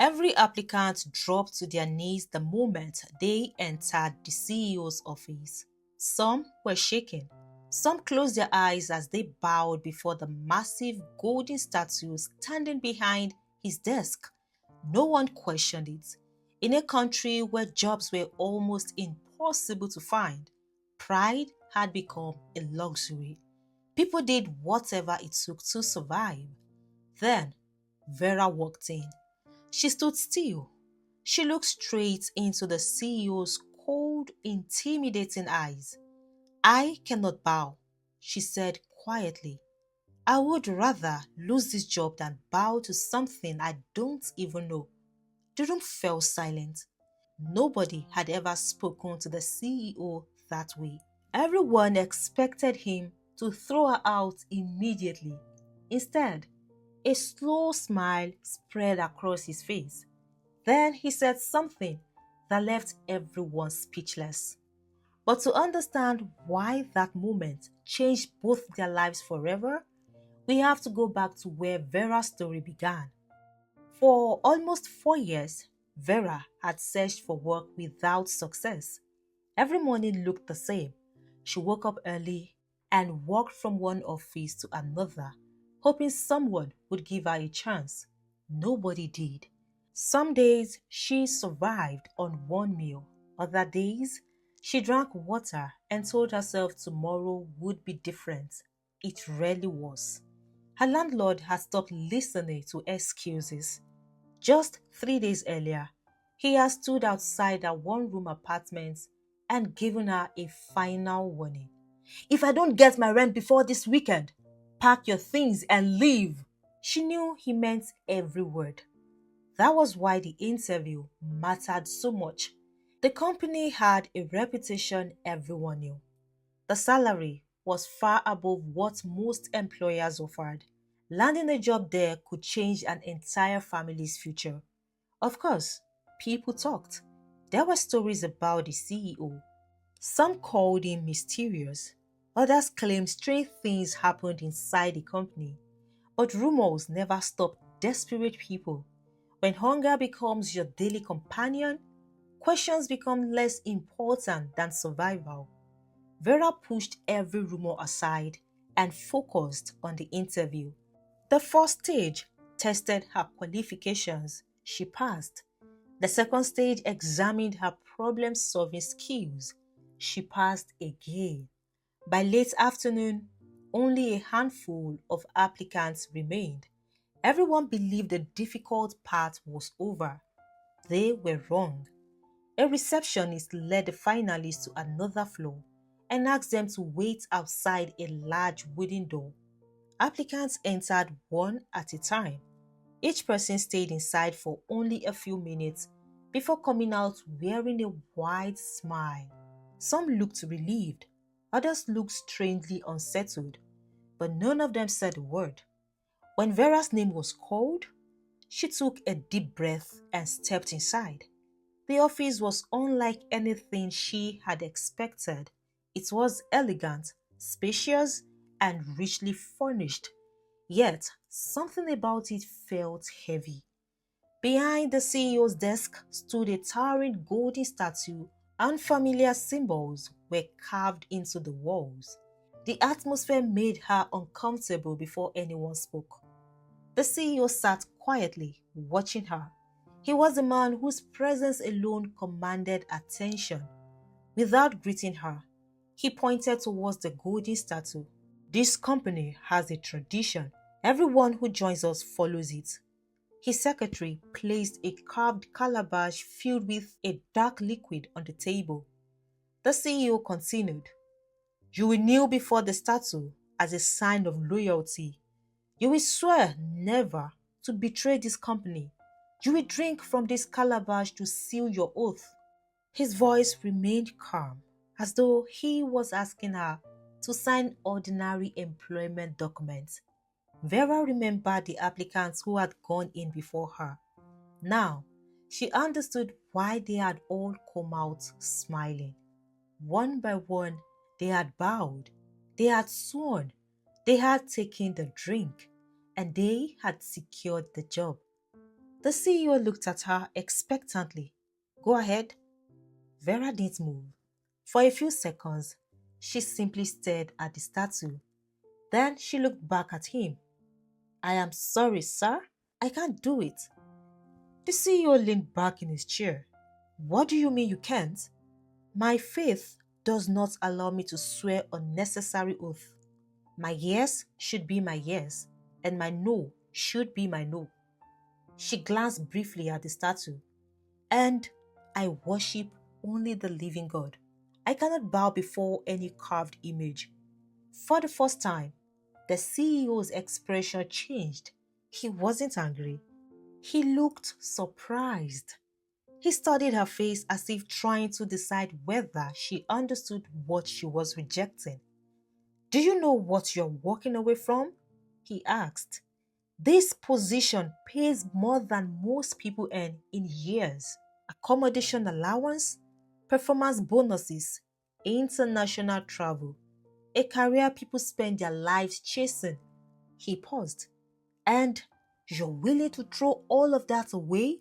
Every applicant dropped to their knees the moment they entered the CEO's office. Some were shaken. Some closed their eyes as they bowed before the massive golden statue standing behind his desk. No one questioned it. In a country where jobs were almost impossible to find, pride had become a luxury. People did whatever it took to survive. Then, Vera walked in. She stood still. She looked straight into the CEO's cold, intimidating eyes. "I cannot bow," she said quietly. "I would rather lose this job than bow to something I don't even know." The room fell silent. Nobody had ever spoken to the CEO that way. Everyone expected him to throw her out immediately. Instead, a slow smile spread across his face. Then he said something that left everyone speechless. But to understand why that moment changed both their lives forever, we have to go back to where Vera's story began. For almost 4 years, Vera had searched for work without success. Every morning looked the same. She woke up early and walked from one office to another, hoping someone would give her a chance. Nobody did. Some days she survived on one meal. Other days she drank water and told herself tomorrow would be different. It rarely was. Her landlord had stopped listening to excuses. Just 3 days earlier, he had stood outside her one-room apartment and given her a final warning. "If I don't get my rent before this weekend, pack your things and leave." She knew he meant every word. That was why the interview mattered so much. The company had a reputation everyone knew. The salary was far above what most employers offered. Landing a job there could change an entire family's future. Of course, people talked. There were stories about the CEO. Some called him mysterious. Others claimed strange things happened inside the company. But rumors never stopped desperate people. When hunger becomes your daily companion, questions become less important than survival. Vera pushed every rumor aside and focused on the interview. The first stage tested her qualifications. She passed. The second stage examined her problem-solving skills. She passed again. By late afternoon, only a handful of applicants remained. Everyone believed the difficult part was over. They were wrong. A receptionist led the finalists to another floor and asked them to wait outside a large wooden door. Applicants entered one at a time. Each person stayed inside for only a few minutes before coming out wearing a wide smile. Some looked relieved, others looked strangely unsettled, but none of them said a word. When Vera's name was called, she took a deep breath and stepped inside. The office was unlike anything she had expected. It was elegant, spacious, and richly furnished. Yet, something about it felt heavy. Behind the CEO's desk stood a towering golden statue. Unfamiliar symbols were carved into the walls. The atmosphere made her uncomfortable before anyone spoke. The CEO sat quietly, watching her. He was a man whose presence alone commanded attention. Without greeting her, he pointed towards the golden statue. "This company has a tradition. Everyone who joins us follows it." His secretary placed a carved calabash filled with a dark liquid on the table. The CEO continued, "You will kneel before the statue as a sign of loyalty. You will swear never to betray this company. You will drink from this calabash to seal your oath." His voice remained calm, as though he was asking her to sign ordinary employment documents. Vera remembered the applicants who had gone in before her. Now, she understood why they had all come out smiling. One by one, they had bowed, they had sworn, they had taken the drink, and they had secured the job. The CEO looked at her expectantly. Go ahead. Vera didn't move. For a few seconds, she simply stared at the statue. Then she looked back at him. I am sorry, sir. I can't do it. The CEO leaned back in his chair. What do you mean you can't? My faith does not allow me to swear unnecessary oath. My yes should be my yes, and my no should be my no. She glanced briefly at the statue. And I worship only the living God. I cannot bow before any carved image. For the first time, the CEO's expression changed. He wasn't angry. He looked surprised. He studied her face as if trying to decide whether she understood what she was rejecting. Do you know what you're walking away from? He asked. This position pays more than most people earn in years. Accommodation allowance, performance bonuses, international travel, a career people spend their lives chasing. He paused. And you're willing to throw all of that away?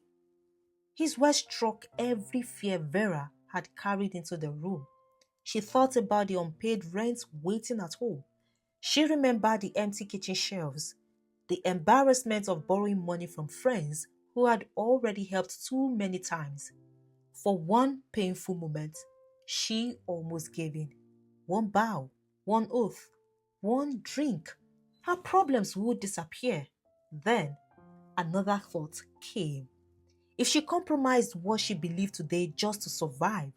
His words struck every fear Vera had carried into the room. She thought about the unpaid rent waiting at home. She remembered the empty kitchen shelves, the embarrassment of borrowing money from friends who had already helped too many times. For one painful moment, she almost gave in. One bow, one oath, one drink. Her problems would disappear. Then another thought came. If she compromised what she believed today just to survive,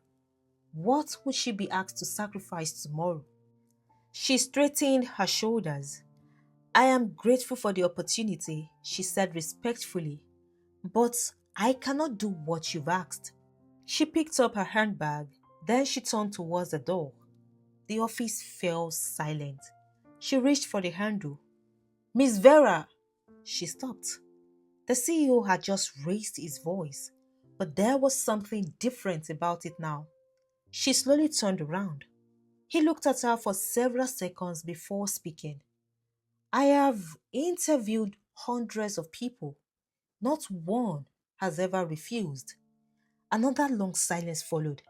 what would she be asked to sacrifice tomorrow? She straightened her shoulders. I am grateful for the opportunity, she said respectfully, but I cannot do what you've asked. She picked up her handbag, then she turned towards the door. The office fell silent. She reached for the handle. Miss Vera! She stopped. The CEO had just raised his voice, but there was something different about it now. She slowly turned around. He looked at her for several seconds before speaking. I have interviewed hundreds of people. Not one has ever refused. Another long silence followed.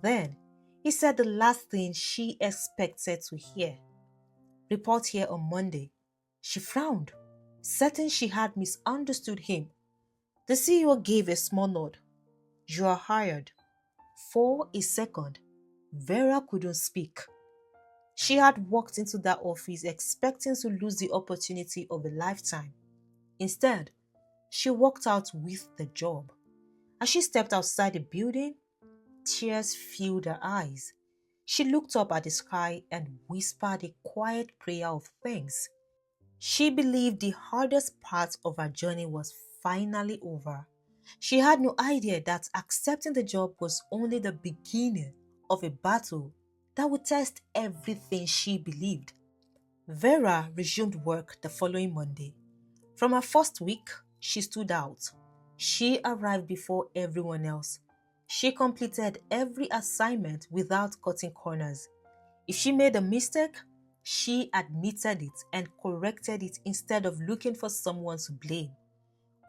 Then he said the last thing she expected to hear. Report here on Monday. She frowned, certain she had misunderstood him. The CEO gave a small nod. You are hired. For a second, Vera couldn't speak. She had walked into that office expecting to lose the opportunity of a lifetime. Instead, she walked out with the job. As she stepped outside the building, tears filled her eyes. She looked up at the sky and whispered a quiet prayer of thanks. She believed the hardest part of her journey was finally over. She had no idea that accepting the job was only the beginning of a battle that would test everything she believed. Vera resumed work the following Monday. From her first week, she stood out. She arrived before everyone else. She completed every assignment without cutting corners. If she made a mistake, she admitted it and corrected it instead of looking for someone to blame.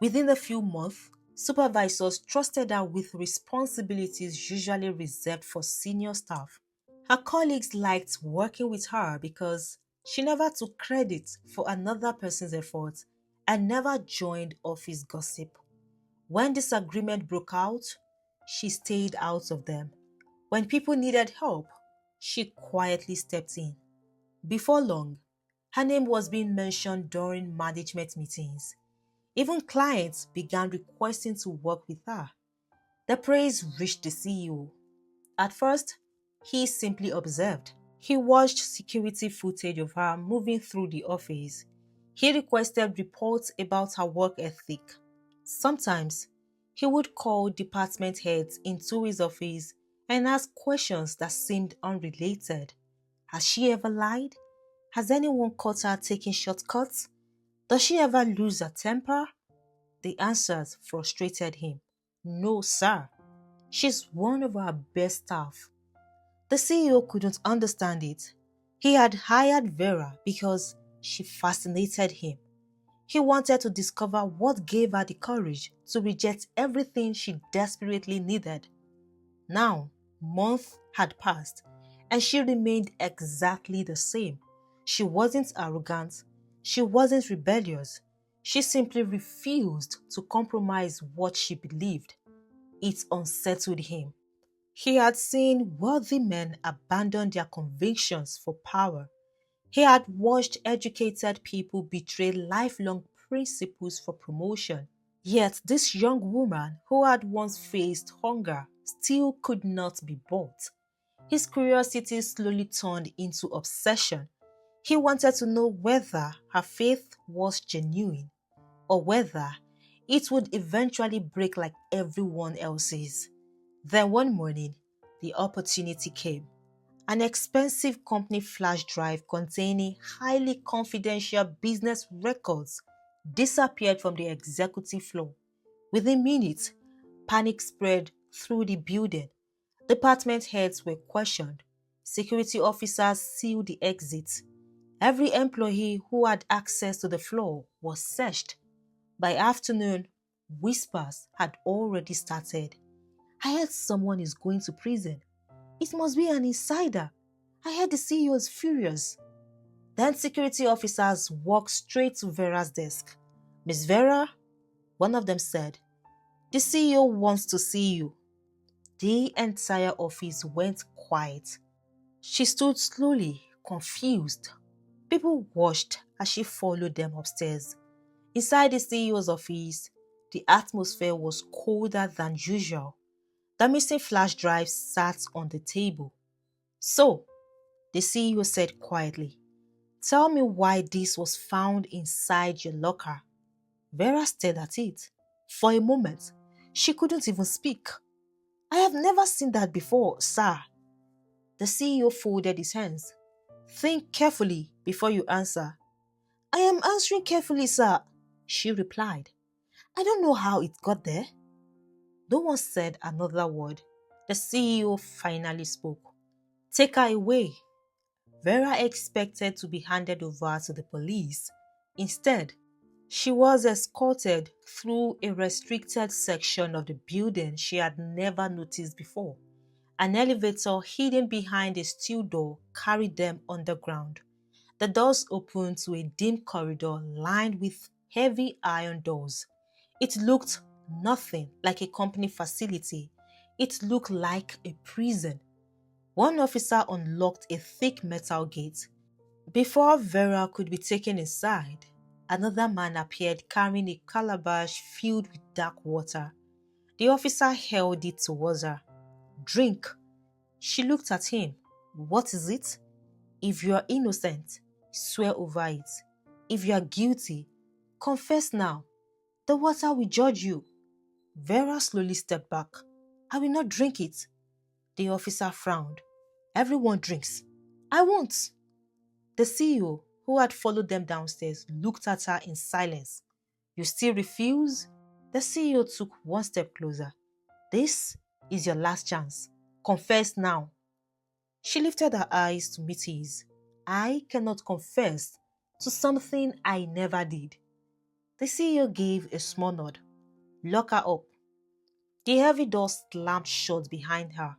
Within a few months, supervisors trusted her with responsibilities usually reserved for senior staff. Her colleagues liked working with her because she never took credit for another person's efforts and never joined office gossip. When disagreement broke out, she stayed out of them. When people needed help, she quietly stepped in. Before long, her name was being mentioned during management meetings. Even clients began requesting to work with her. The praise reached the CEO. At first, he simply observed. He watched security footage of her moving through the office. He requested reports about her work ethic. Sometimes, he would call department heads into his office and ask questions that seemed unrelated. Has she ever lied? Has anyone caught her taking shortcuts? Does she ever lose her temper? The answers frustrated him. No, sir. She's one of our best staff. The CEO couldn't understand it. He had hired Vera because she fascinated him. He wanted to discover what gave her the courage to reject everything she desperately needed. Now, months had passed, and she remained exactly the same. She wasn't arrogant. She wasn't rebellious. She simply refused to compromise what she believed. It unsettled him. He had seen wealthy men abandon their convictions for power. He had watched educated people betray lifelong principles for promotion. Yet this young woman who had once faced hunger still could not be bought. His curiosity slowly turned into obsession. He wanted to know whether her faith was genuine or whether it would eventually break like everyone else's. Then one morning, the opportunity came. An expensive company flash drive containing highly confidential business records disappeared from the executive floor. Within minutes, panic spread through the building. Department heads were questioned. Security officers sealed the exits. Every employee who had access to the floor was searched. By afternoon, whispers had already started. I heard someone is going to prison. It must be an insider. I heard the CEO is furious. Then security officers walked straight to Vera's desk. Miss Vera, one of them said, the CEO wants to see you. The entire office went quiet. She stood slowly, confused. People watched as she followed them upstairs. Inside the CEO's office, the atmosphere was colder than usual. The missing flash drive sat on the table. So, the CEO said quietly, tell me why this was found inside your locker. Vera stared at it. For a moment, she couldn't even speak. I have never seen that before, sir. The CEO folded his hands. Think carefully before you answer. I am answering carefully, sir, she replied. I don't know how it got there. No one said another word. The CEO finally spoke. Take her away. Vera expected to be handed over to the police. Instead, she was escorted through a restricted section of the building she had never noticed before. An elevator hidden behind a steel door carried them underground. The doors opened to a dim corridor lined with heavy iron doors. It looked nothing like a company facility. It looked like a prison. One officer unlocked a thick metal gate. Before Vera could be taken inside, another man appeared carrying a calabash filled with dark water. The officer held it towards her. Drink. She looked at him. What is it? If you are innocent, swear over it. If you are guilty, confess now. The water will judge you. Vera slowly stepped back. I will not drink it. The officer frowned. Everyone drinks. I won't. The CEO, who had followed them downstairs, looked at her in silence. You still refuse? The CEO took one step closer. This is your last chance. Confess now. She lifted her eyes to meet his. I cannot confess to something I never did. The CEO gave a small nod. Lock her up. The heavy door slammed shut behind her.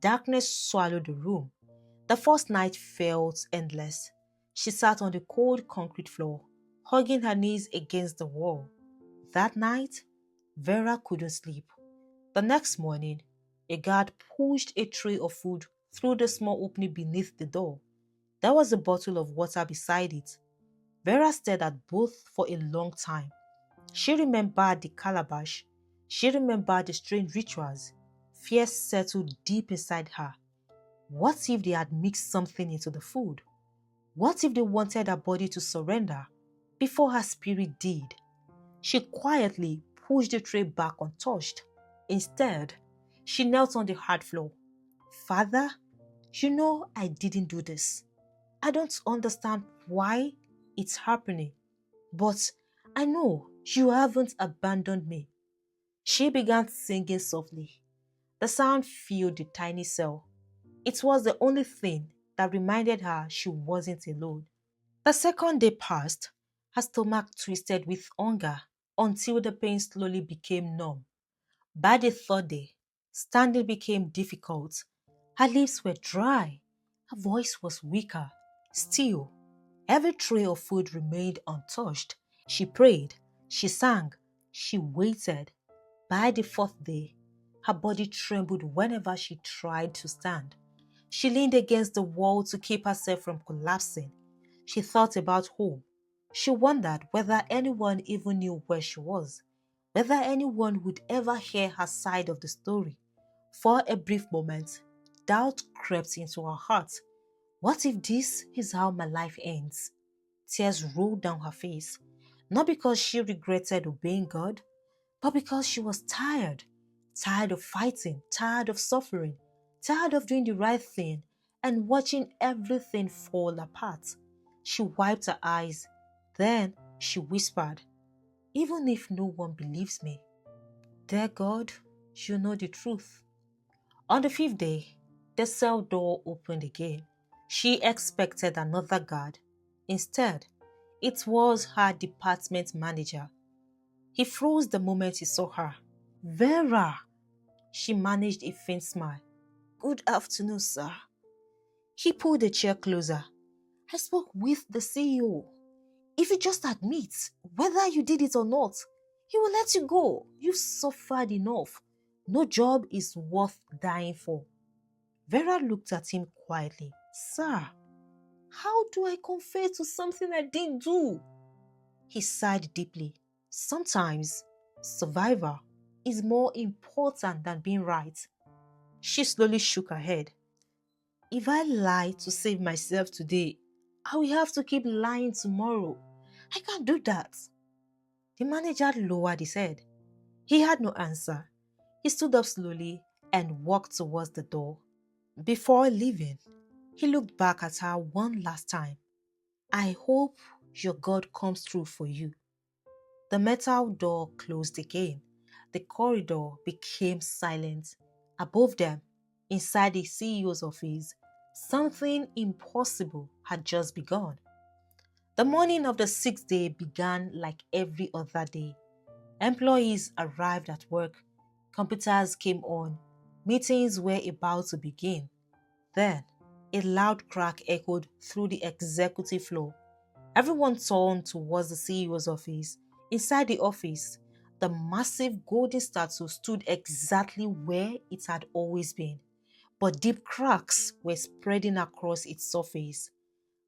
Darkness swallowed the room. The first night felt endless. She sat on the cold concrete floor, hugging her knees against the wall. That night, Vera couldn't sleep. The next morning, a guard pushed a tray of food through the small opening beneath the door. There was a bottle of water beside it. Vera stared at both for a long time. She remembered the calabash. She remembered the strange rituals. Fear settled deep inside her. What if they had mixed something into the food? What if they wanted her body to surrender before her spirit did? She quietly pushed the tray back untouched. Instead, she knelt on the hard floor. Father, you know I didn't do this. I don't understand why it's happening, but I know you haven't abandoned me. She began singing softly. The sound filled the tiny cell. It was the only thing that reminded her she wasn't alone. The second day passed, Her stomach twisted with hunger until the pain slowly became numb. By the third day, standing became difficult. Her lips were dry. Her voice was weaker. Still, every tray of food remained untouched. She prayed, she sang, she waited. By the fourth day, her body trembled whenever she tried to stand. She leaned against the wall to keep herself from collapsing. She thought about home. She wondered whether anyone even knew where she was, whether anyone would ever hear her side of the story. For a brief moment, doubt crept into her heart. What if this is how my life ends? Tears rolled down her face, not because she regretted obeying God, but because she was tired. Tired of fighting, tired of suffering, tired of doing the right thing and watching everything fall apart. She wiped her eyes. Then she whispered, "Even if no one believes me, dear God, you know the truth." On the fifth day, the cell door opened again. She expected another guard. Instead, it was her department manager. He froze the moment he saw her. "Vera!" She managed a faint smile. "Good afternoon, sir." He pulled the chair closer. "I spoke with the CEO. If you just admit whether you did it or not, he will let you go. You've suffered enough. No job is worth dying for." Vera looked at him quietly. "Sir, how do I confess to something I didn't do?" He sighed deeply. Sometimes survival is more important than being right. She slowly shook her head. "If I lie to save myself today, I will have to keep lying tomorrow. I can't do that." The manager lowered his head. He had no answer. He stood up slowly and walked towards the door. Before leaving, he looked back at her one last time. "I hope your God comes through for you." The metal door closed again. The corridor became silent. Above them, inside the CEO's office, something impossible had just begun. The morning of the sixth day began like every other day. Employees arrived at work. Computers came on. Meetings were about to begin. Then, a loud crack echoed through the executive floor. Everyone turned towards the CEO's office. Inside the office, the massive golden statue stood exactly where it had always been, but deep cracks were spreading across its surface.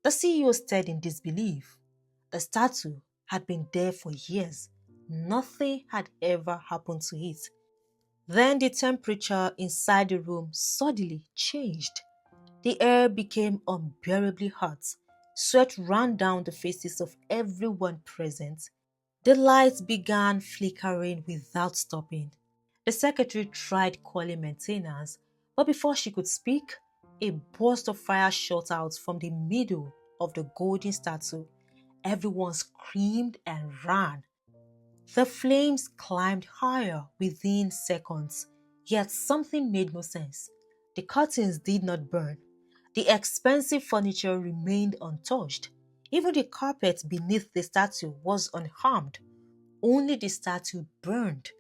The CEO stared in disbelief. The statue had been there for years. Nothing had ever happened to it. Then the temperature inside the room suddenly changed. The air became unbearably hot. Sweat ran down the faces of everyone present. The lights began flickering without stopping. The secretary tried calling maintenance, but before she could speak, a burst of fire shot out from the middle of the golden statue. Everyone screamed and ran. The flames climbed higher within seconds, yet something made no sense. The curtains did not burn. The expensive furniture remained untouched. Even the carpet beneath the statue was unharmed. Only the statue burned.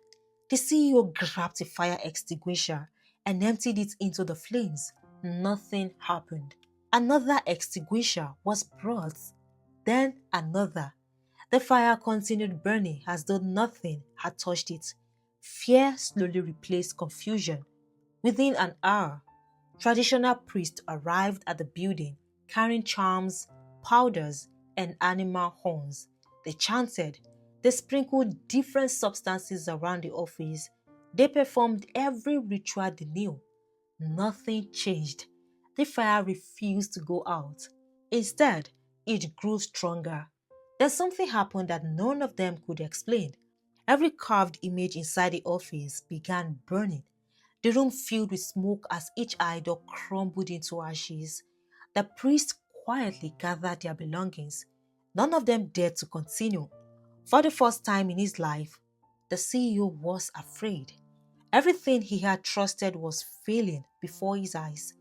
The CEO grabbed a fire extinguisher and emptied it into the flames. Nothing happened. Another extinguisher was brought. Then another. The fire continued burning as though nothing had touched it. Fear slowly replaced confusion. Within an hour, traditional priests arrived at the building carrying charms, powders, and animal horns. They chanted. They sprinkled different substances around the office. They performed every ritual they knew. Nothing changed. The fire refused to go out. Instead, it grew stronger. Then something happened that none of them could explain. Every carved image inside the office began burning. The room filled with smoke as each idol crumbled into ashes. The priests quietly gathered their belongings. None of them dared to continue. For the first time in his life, the CEO was afraid. Everything he had trusted was failing before his eyes.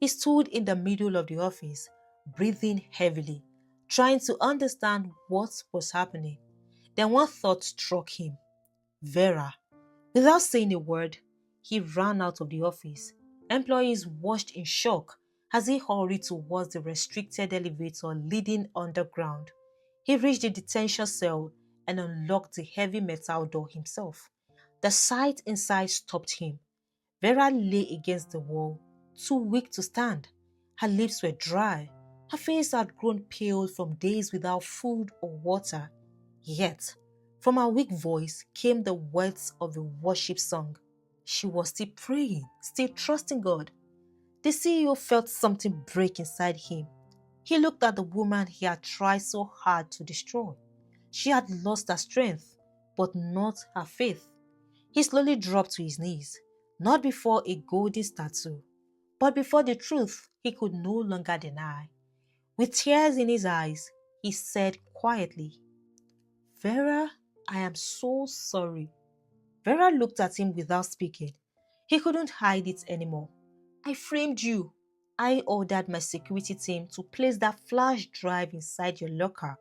He stood in the middle of the office, breathing heavily. trying to understand what was happening. Then one thought struck him: Vera. Without saying a word, he ran out of the office. Employees watched in shock as he hurried towards the restricted elevator leading underground. He reached the detention cell and unlocked the heavy metal door himself. The sight inside stopped him. Vera lay against the wall, too weak to stand. Her lips were dry. Her face had grown pale from days without food or water. Yet, from her weak voice came the words of a worship song. She was still praying, still trusting God. The CEO felt something break inside him. He looked at the woman he had tried so hard to destroy. She had lost her strength, but not her faith. He slowly dropped to his knees, not before a golden statue, but before the truth he could no longer deny. With tears in his eyes, he said quietly, Vera, I am so sorry. Vera looked at him without speaking. He couldn't hide it anymore. I framed you. I ordered my security team to place that flash drive inside your locker.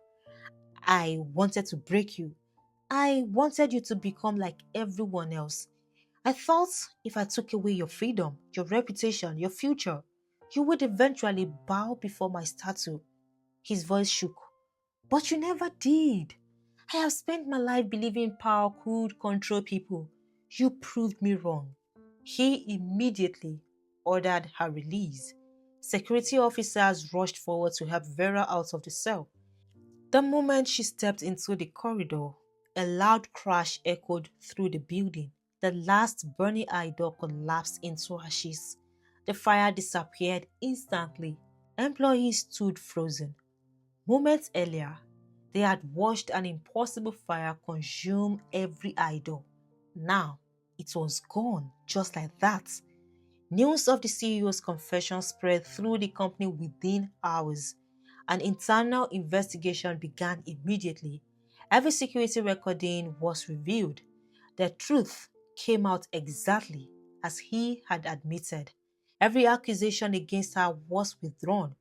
I wanted to break you. I wanted you to become like everyone else. I thought if I took away your freedom, your reputation, your future, you would eventually bow before my statue. His voice shook. But you never did. I have spent my life believing power could control people. You proved me wrong. He immediately ordered her release. Security officers rushed forward to help Vera out of the cell. The moment she stepped into the corridor, a loud crash echoed through the building. The last burning idol collapsed into ashes. The fire disappeared instantly. Employees stood frozen. Moments earlier, they had watched an impossible fire consume every idol. Now, it was gone just like that. News of the CEO's confession spread through the company within hours. An internal investigation began immediately. Every security recording was reviewed. The truth came out exactly as he had admitted. Every accusation against her was withdrawn.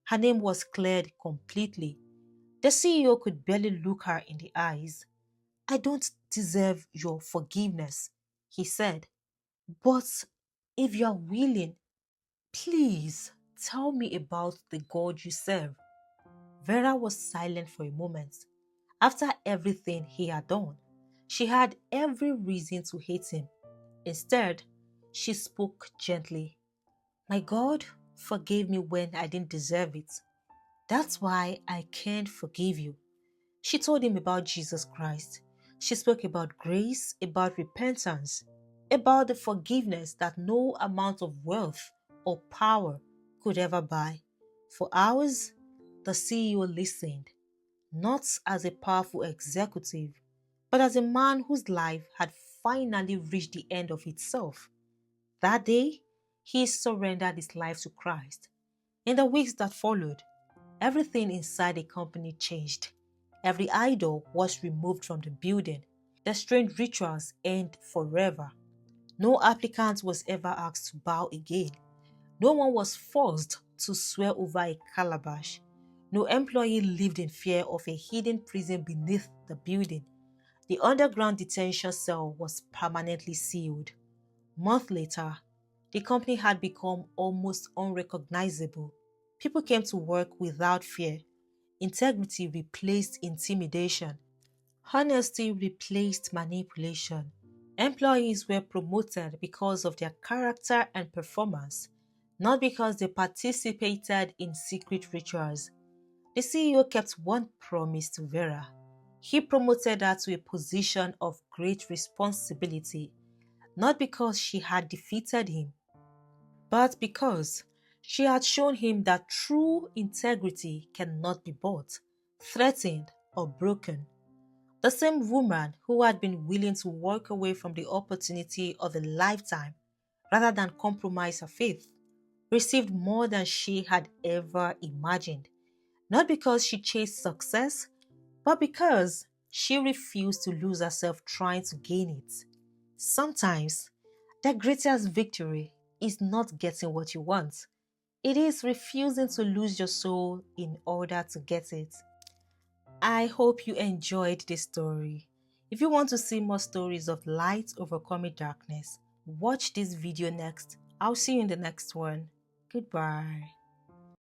Her name was cleared completely. The CEO could barely look her in the eyes. I don't deserve your forgiveness, he said. But if you are willing, please tell me about the God you serve. Vera was silent for a moment. After everything he had done, she had every reason to hate him. Instead, she spoke gently. My God forgave me when I didn't deserve it. That's why I can't forgive you. She told him about Jesus Christ. She spoke about grace, about repentance, about the forgiveness that no amount of wealth or power could ever buy. For hours, the CEO listened, not as a powerful executive, but as a man whose life had finally reached the end of itself. That day, he surrendered his life to Christ. In the weeks that followed, everything inside the company changed. Every idol was removed from the building. The strange rituals ended forever. No applicant was ever asked to bow again. No one was forced to swear over a calabash. No employee lived in fear of a hidden prison beneath the building. The underground detention cell was permanently sealed. Months later, the company had become almost unrecognizable. People came to work without fear. Integrity replaced intimidation. Honesty replaced manipulation. Employees were promoted because of their character and performance, not because they participated in secret rituals. The CEO kept one promise to Vera. He promoted her to a position of great responsibility, not because she had defeated him, but because she had shown him that true integrity cannot be bought, threatened, or broken. The same woman who had been willing to walk away from the opportunity of a lifetime rather than compromise her faith received more than she had ever imagined, not because she chased success, but because she refused to lose herself trying to gain it. Sometimes, the greatest victory is not getting what you want, It is refusing to lose your soul in order to get it. I hope you enjoyed this story. If you want to see more stories of light overcoming darkness, watch this video next. I'll see you in the next one. Goodbye.